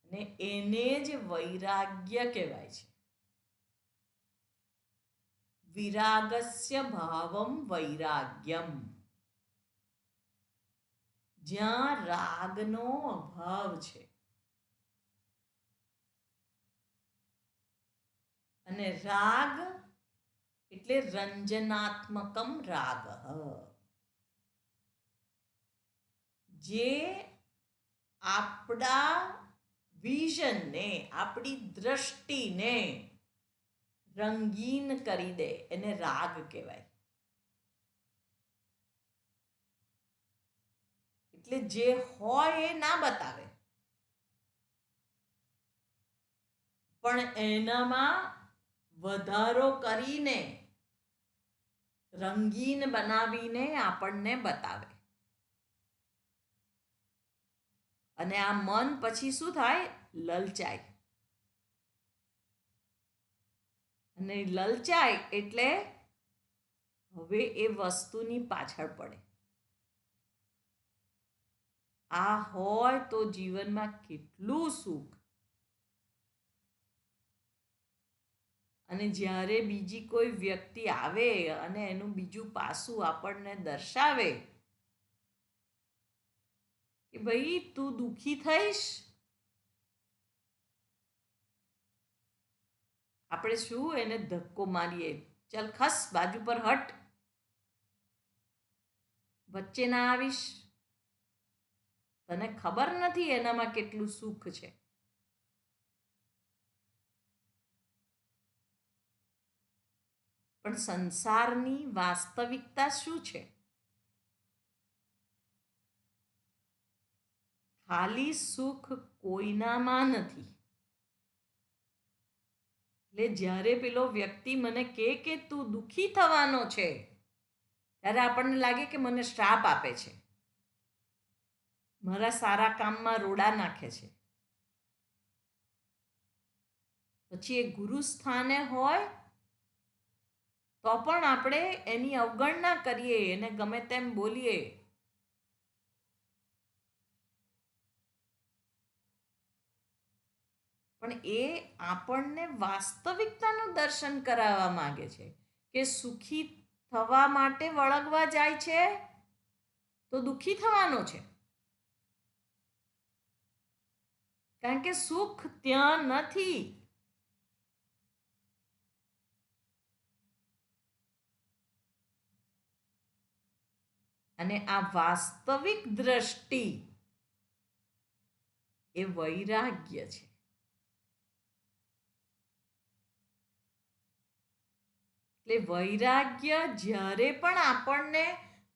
અને એને જ વૈરાગ્ય કહેવાય છે. વિરાગસ્ય ભાવમ વૈરાગ્યમ. જ્યાં રાગનો અભાવ છે, અને રાગ એટલે રંજનાત્મકમ રાગ, જે આપણા વિઝનને, આપણી દ્રષ્ટિને રંગીન કરી દે, એને રાગ કહેવાય. એટલે જે હોય એ ના બતાવે, પણ એનામાં વધારો કરીને રંગીન બનાવીને આપણને બતાવે. અને આ મન પછી શું થાય? લલચાય. અને લલચાય એટલે હવે એ વસ્તુની પાછળ પડે. આ હોય તો જીવનમાં કેટલું સુખ. અને જ્યારે બીજી કોઈ વ્યક્તિ આવે અને એનું બીજું પાસું આપણને દર્શાવે કે ભાઈ તું દુઃખી થઈશ, આપણે શું એને ધક્કો મારીએ, ચલ ખસ, બાજુ પર હટ, વચ્ચે ના આવીશ, તને ખબર નથી એનામાં કેટલું સુખ છે. પણ સંસારની વાસ્તવિકતા શું છે? ખાલી સુખ કોઈનામાં નથી. એટલે જ્યારે પેલો વ્યક્તિ મને કહે કે તું દુઃખી થવાનો છે, ત્યારે આપણને લાગે કે મને શ્રાપ આપે છે, મારા સારા કામમાં રોડા નાખે છે. પછી એ ગુરુ સ્થાને હોય તો પણ આપણે એની અવગણના કરીએ, એને ગમે તેમ બોલીએ. પણ એ આપણને વાસ્તવિકતાનું દર્શન કરાવવા માંગે છે કે સુખી થવા માટે વળગવા જાય છે તો દુઃખી થવાનો છે. કારણ કે સુખ ત્યાં નથી. અને આ વાસ્તવિક દ્રષ્ટિ એ વૈરાગ્ય છે. એટલે વૈરાગ્ય જ્યારે પણ આપણને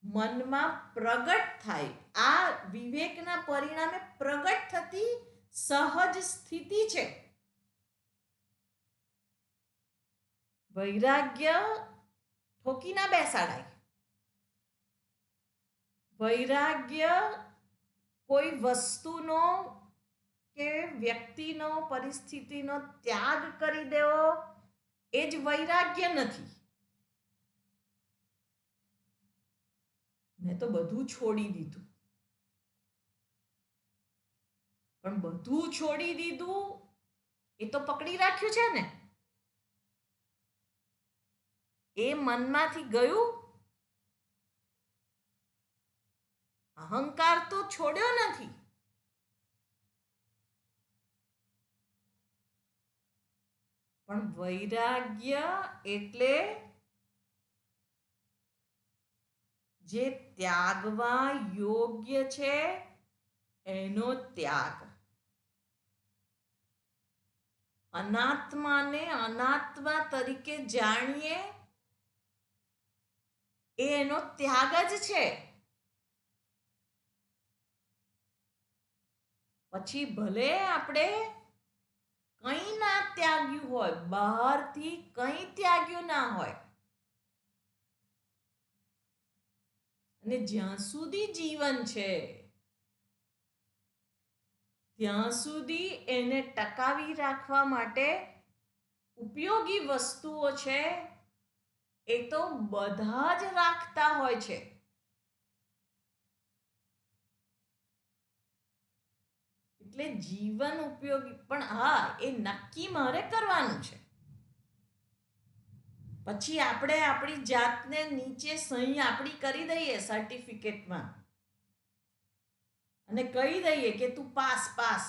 મનમાં પ્રગટ થાય, આ વિવેકના પરિણામે પ્રગટ થતી સહજ સ્થિતિ છે. વૈરાગ્ય ઠોકી ના બેસાડાય. વૈરાગ્ય કોઈ વસ્તુનો કે વ્યક્તિનો, પરિસ્થિતિનો ત્યાગ કરી દેવો એ જ વૈરાગ્ય નથી. મેં તો બધું છોડી દીધું. પણ બધું છોડી દીધું એ તો પકડી રાખ્યું છે ને. એ મનમાંથી ગયું. અહંકાર તો છોડ્યો નથી. પણ વૈરાગ્ય એટલે જે ત્યાગવા યોગ્ય છે એનો ત્યાગ. અનાત્માને અનાત્મા તરીકે જાણીએ એ એનો ત્યાગ જ છે. પછી ભલે આપણે કંઈ ના ત્યાગ્યું હોય, બહારથી કંઈ ત્યાગ્યું ના હોય, અને જ્યાં સુધી જીવન છે ત્યાં સુધી એને ટકાવી રાખવા માટે ઉપયોગી વસ્તુઓ છે એ તો બધા જ રાખતા હોય છે. એટલે જીવન ઉપયોગી, પણ હા, એ નક્કી મારે કરવાનું છે. પછી આપણે આપણી જાતને નીચે સહી આપણી કરી દઈએ સર્ટિફિકેટમાં અને કહી દઈએ કે તું પાસ પાસ.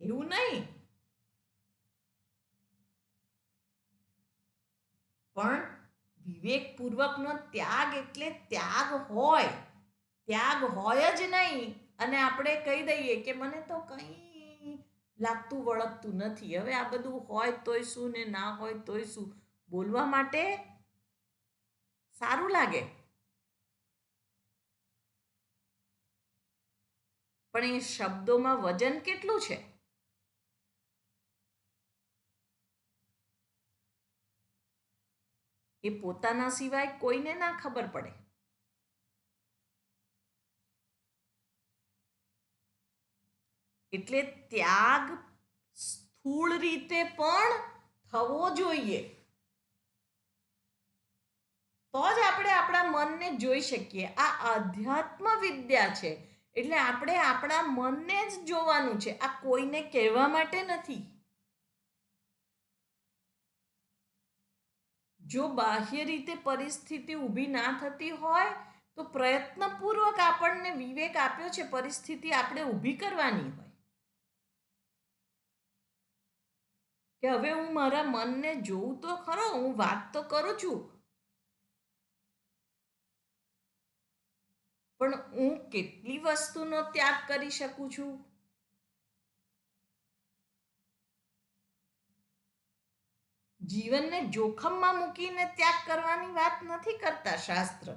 એવું નહીં. પણ વિવેકપૂર્વકનો ત્યાગ એટલે ત્યાગ હોય. ત્યાગ હોય જ નહીં અને આપણે કહી દઈએ કે મને તો કંઈ લાગતું વળગતું નથી, હવે આ બધું હોય તોય શું ને ના હોય તોય શું. બોલવા માટે સારું લાગે, પણ એ શબ્દોમાં વજન કેટલું છે? એ પોતાના સિવાય કોઈને ના ખબર પડે. એટલે ત્યાગ સ્થૂળ રીતે પણ થવો જોઈએ. તો જ આપણે આપણા મનને જોઈ શકીએ. આ આધ્યાત્મ વિદ્યા છે. એટલે આપણે આપણા મનને જ જોવાનું છે. આ કોઈને કહેવા માટે નથી. જો બાહ્ય રીતે પરિસ્થિતિ ઊભી ના થતી હોય તો પ્રયત્નપૂર્વક આપણને વિવેક આપ્યો છે, પરિસ્થિતિ આપણે ઊભી કરવાની હોય કે હવે હું મારા મનને જોઉં તો ખરો, હું વાત તો કરું છું, પણ હું કેટલી વસ્તુનો ત્યાગ કરી શકું છું? જીવનને જોખમમાં મૂકીને ત્યાગ કરવાની વાત નથી કરતા શાસ્ત્ર,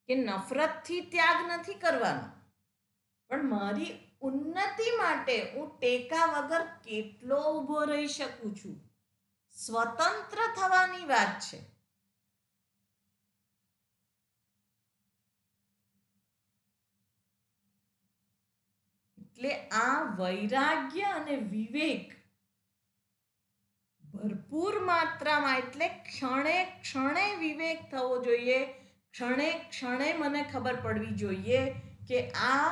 કે નફરતથી ત્યાગ નથી કરવાનો, પણ મારી ઉન્નતિ માટે હું ટેકા વગર કેટલો ઊભો રહી શકું છું, સ્વતંત્ર થવાની વાત છે. એટલે આ વૈરાગ્ય અને વિવેક ભરપૂર માત્રામાં, એટલે ક્ષણે ક્ષણે વિવેક થવો જોઈએ, ક્ષણે ક્ષણે મને ખબર પડવી જોઈએ કે આ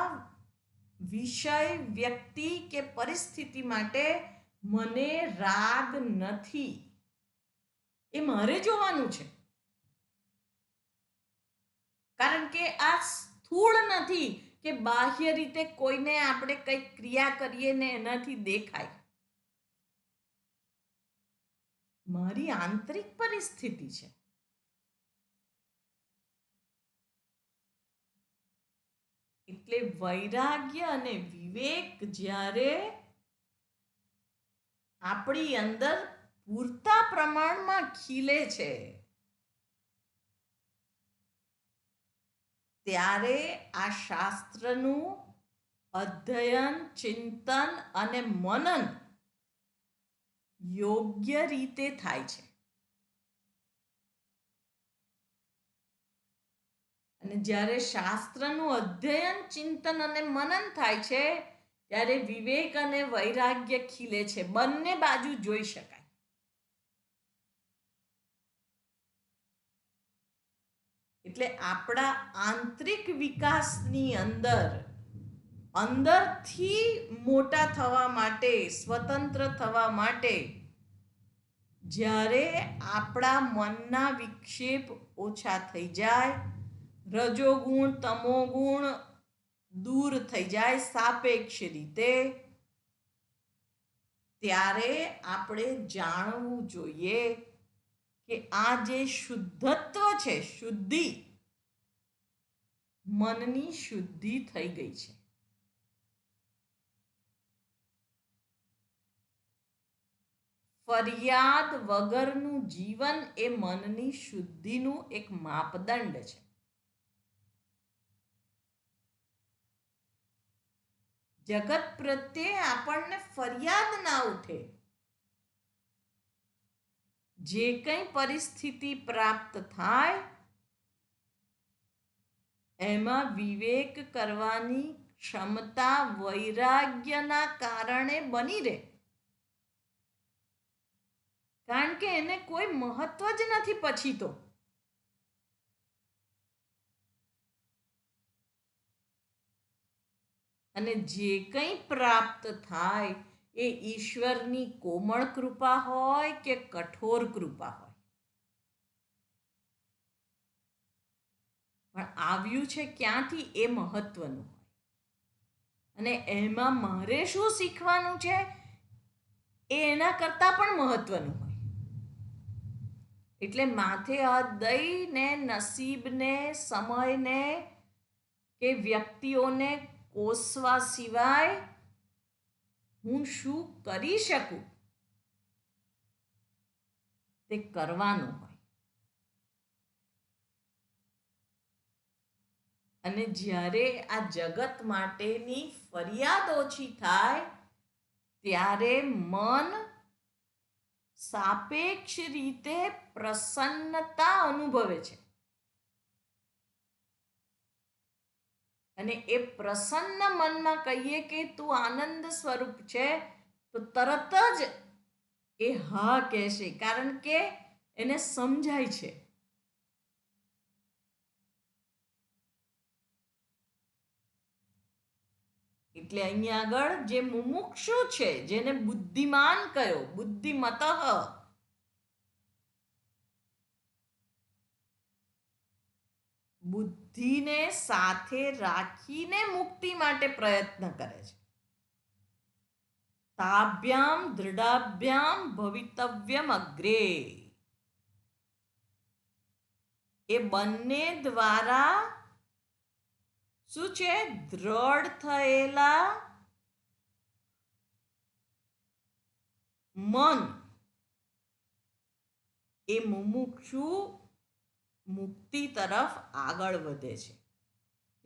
વિષય, વ્યક્તિ કે પરિસ્થિતિ માટે મને રાગ નથી, એ મારે જોવાનું છે. કારણ કે આ સ્થૂળ નથી કે બાહ્ય રીતે કોઈને આપણે કંઈક ક્રિયા કરીએ ને એનાથી દેખાય. મારી આંતરિક પરિસ્થિતિ છે. એટલે વૈરાગ્ય અને વિવેક જ્યારે આપણી અંદર પૂરતા પ્રમાણમાં ખીલે છે, ત્યારે આ શાસ્ત્રનું અધ્યયન, ચિંતન અને મનન યોગ્ય રીતે થાય છે. અને જ્યારે શાસ્ત્રનું અધ્યયન, ચિંતન અને મનન થાય છે, ત્યારે વિવેક અને વૈરાગ્ય ખીલે છે. બંને બાજુ જોઈ શકાય. એટલે આપણા આંતરિક વિકાસની અંદરથી મોટા થવા માટે, સ્વતંત્ર થવા માટે, જ્યારે આપણા મનના વિક્ષેપ ઓછા થઈ જાય, રજોગુણ, તમોગુણ દૂર થઈ જાય સાપેક્ષ રીતે, ત્યારે આપણે જાણવું જોઈએ કે આ જે શુદ્ધત્વ છે, શુદ્ધિ, મનની શુદ્ધિ થઈ ગઈ છે. ફરિયાદ વગરનું જીવન એ મનની શુદ્ધિનું એક માપદંડ છે. જગત પ્રત્યે આપણને ફરિયાદ ના ઉઠે. જે કંઈ પરિસ્થિતિ પ્રાપ્ત થાય એમાં વિવેક કરવાની ક્ષમતા વૈરાગ્યના કારણે બની રહે. કારણ કે એને કોઈ મહત્વ જ નથી પછી તો. અને જે કંઈ પ્રાપ્ત થાય એ ઈશ્વરની કોમળ કૃપા હોય કે કઠોર કૃપા હોય, પણ આવ્યું છે ક્યાંથી એ મહત્વનું હોય. અને એમાં મારે શું શીખવાનું છે એ એના કરતા પણ મહત્વનું હોય. એટલે માથે હાથ દઈને નસીબને, સમયને કે વ્યક્તિઓને કોસવા સિવાય હું શું કરી શકું તે કરવાનું હોય. અને જ્યારે આ જગત માટેની ફરિયાદ ઓછી થાય, ત્યારે મન સાપેક્ષ રીતે પ્રસન્નતા અનુભવે છે. અને એ પ્રસન્ન મનમાં કહીએ કે તું આનંદ સ્વરૂપ છે, તો તરત જ એ હા કહેશે, કારણ કે એને સમજાય છે. એટલે અહીંયા આગળ જે મુમુક્ષુ છે, જેને બુદ્ધિમાન કયો, બુદ્ધિમતઃ, બુદ્ધિને સાથે રાખીને મુક્તિ માટે પ્રયત્ન કરે છે. તાભ્યામ દૃઢાભ્યામ ભવિતવ્યમ અગ્રે. એ બંને દ્વારા શું છે? દ્રઢ થયેલા મન એ મુમુક્ષુ મુક્તિ તરફ આગળ વધે છે.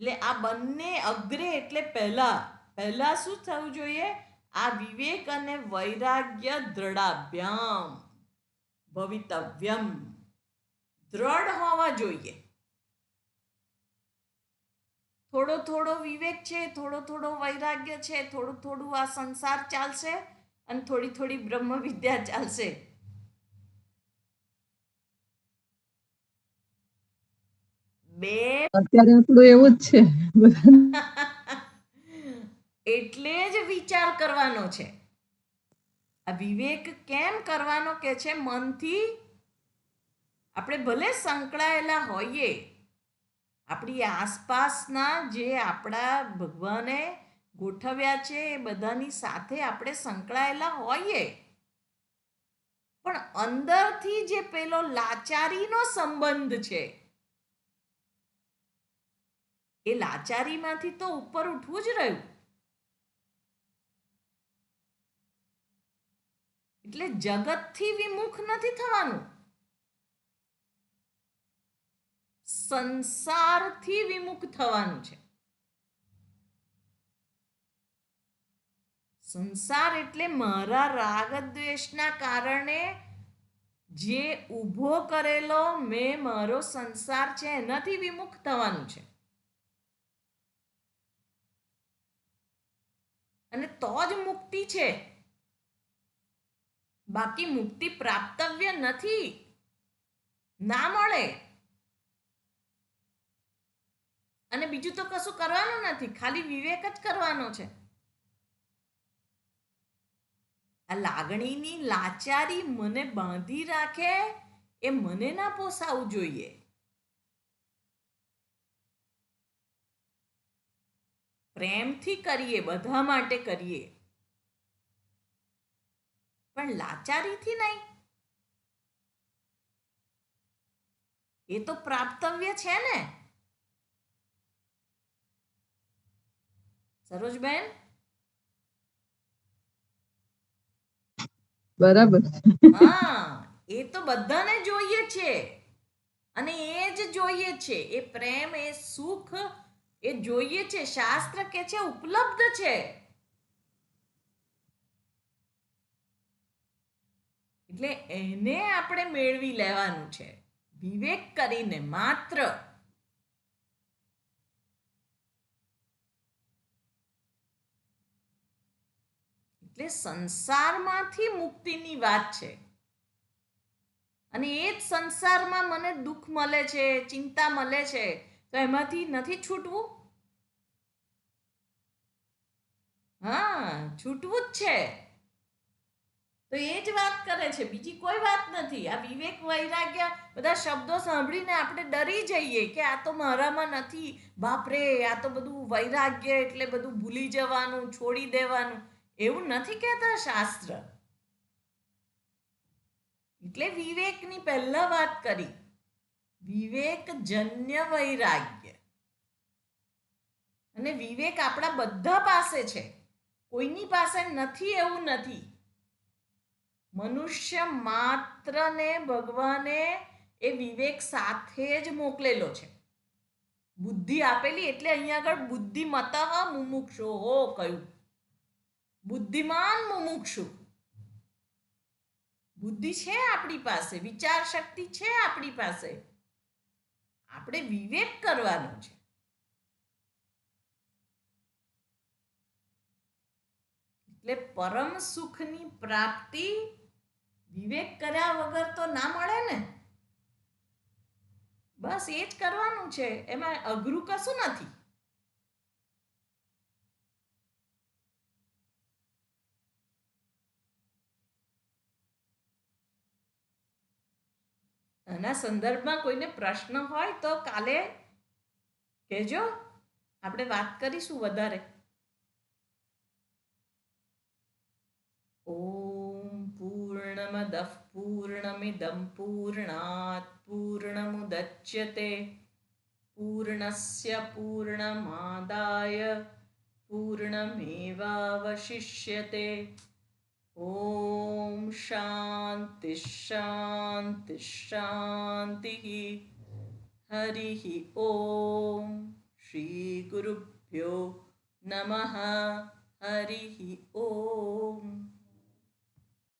એટલે આ બંને અગ્રે એટલે પહેલા શું થવું જોઈએ? આ વિવેક અને વૈરાગ્ય દ્રઢાભ્યામ ભવિતવ્યમ, દ્રઢ હોવા જોઈએ. થોડો થોડો વિવેક છે, થોડો થોડો વૈરાગ્ય છે, થોડું થોડું આ સંસાર ચાલશે અને થોડી થોડી બ્રહ્મ વિદ્યા ચાલશે. બે અત્યારે આપણું એવું જ છે બધાને. એટલે જ વિચાર કરવાનો છે. આ વિવેક કેમ કરવાનો કે છે? મનથી આપણે ભલે સંકળાયેલા હોઈએ, આપણી આસપાસના જે આપણા ભગવાને ગોઠવ્યા છે એ બધાની સાથે આપણે સંકળાયેલા હોઈએ, પણ અંદરથી જે પેલો લાચારીનો સંબંધ છે, એ લાચારીમાંથી તો ઉપર ઉઠવું જ રહ્યું. એટલે જગતથી વિમુખ નથી થવાનું, સંસારથી વિમુખ થવાનું છે. સંસાર એટલે મારા રાગ દ્વેષના કારણે જે ઊભો કરેલો મેં મારો સંસાર છે એનાથી વિમુખ થવાનું છે. અને તો જ મુક્તિ છે. બાકી મુક્તિ પ્રાપ્તવ્ય નથી, ના મળે. અને બીજું તો કશું કરવાનું નથી, ખાલી વિવેક જ કરવાનો છે. આ લાગણીની લાચારી મને બાંધી રાખે એ મને ના પોસાવું જોઈએ. પ્રેમથી કરીએ, બધા માટે કરીએ, પણ લાચારીથી નહીં. એ તો પ્રાપ્તવ્ય છે ને. સરોજબેન, બરાબર. હા, એ તો બધાને જોઈએ છે અને એ જ જોઈએ છે. એ પ્રેમ, એ સુખ એ જોઈએ છે. શાસ્ત્ર કે છે ઉપલબ્ધ છે. એટલે એને આપણે મેળવી લેવાનું છે વિવેક કરીને માત્ર. એટલે સંસારમાંથી મુક્તિની વાત છે. અને એ જ સંસારમાં મને દુઃખ મળે છે, ચિંતા મળે છે, તો એમાંથી નથી છૂટવું? હા, છૂટવું જ છે. તો એ જ વાત કરે છે, બીજી કોઈ વાત નથી. આ વિવેક વૈરાગ્ય બધા શબ્દો સાંભળીને આપણે ડરી જઈએ કે આ તો મારામાં નથી. બાપરે, આ તો બધું વૈરાગ્ય એટલે બધું ભૂલી જવાનું, છોડી દેવાનું. એવું નથી કહેતા શાસ્ત્ર. એટલે વિવેકની પહેલા વાત કરી, વિવેકજન્ય વૈરાગ્ય. અને વિવેક આપણા બધા પાસે છે, કોઈની પાસે નથી એવું નથી. મનુષ્ય માત્રને ભગવાને એ વિવેક સાથે જ મોકલેલો છે. બુદ્ધિ આપેલી એટલે અહીંયા આગળ બુદ્ધિમતઃ મુમુક્ષોઃ કહ્યું. બુદ્ધિમાન મુમુક્ષુ. બુદ્ધિ છે આપણી પાસે, વિચાર શક્તિ છે આપણી પાસે, આપણે વિવેક કરવાનો છે. એટલે પરમ સુખની પ્રાપ્તિ વિવેક કર્યા વગર તો ના મળે ને. બસ એ જ કરવાનું છે, એમાં અઘરું કશું નથી. આના સંદર્ભમાં કોઈને પ્રશ્ન હોય તો કાલે કહેજો, આપણે વાત કરીશું વધારે. ઓમ પૂર્ણમદઃ પૂર્ણમિદં પૂર્ણાત પૂર્ણમુદચ્યતે પૂર્ણસ્ય પૂર્ણમાદાય પૂર્ણમેવાવશિષ્યતે. ઓમ શાંતિ શાંતિ શાંતિ. હરિ ઓમ. શ્રી ગુરુભ્યો નમઃ. હરિ ઓમ.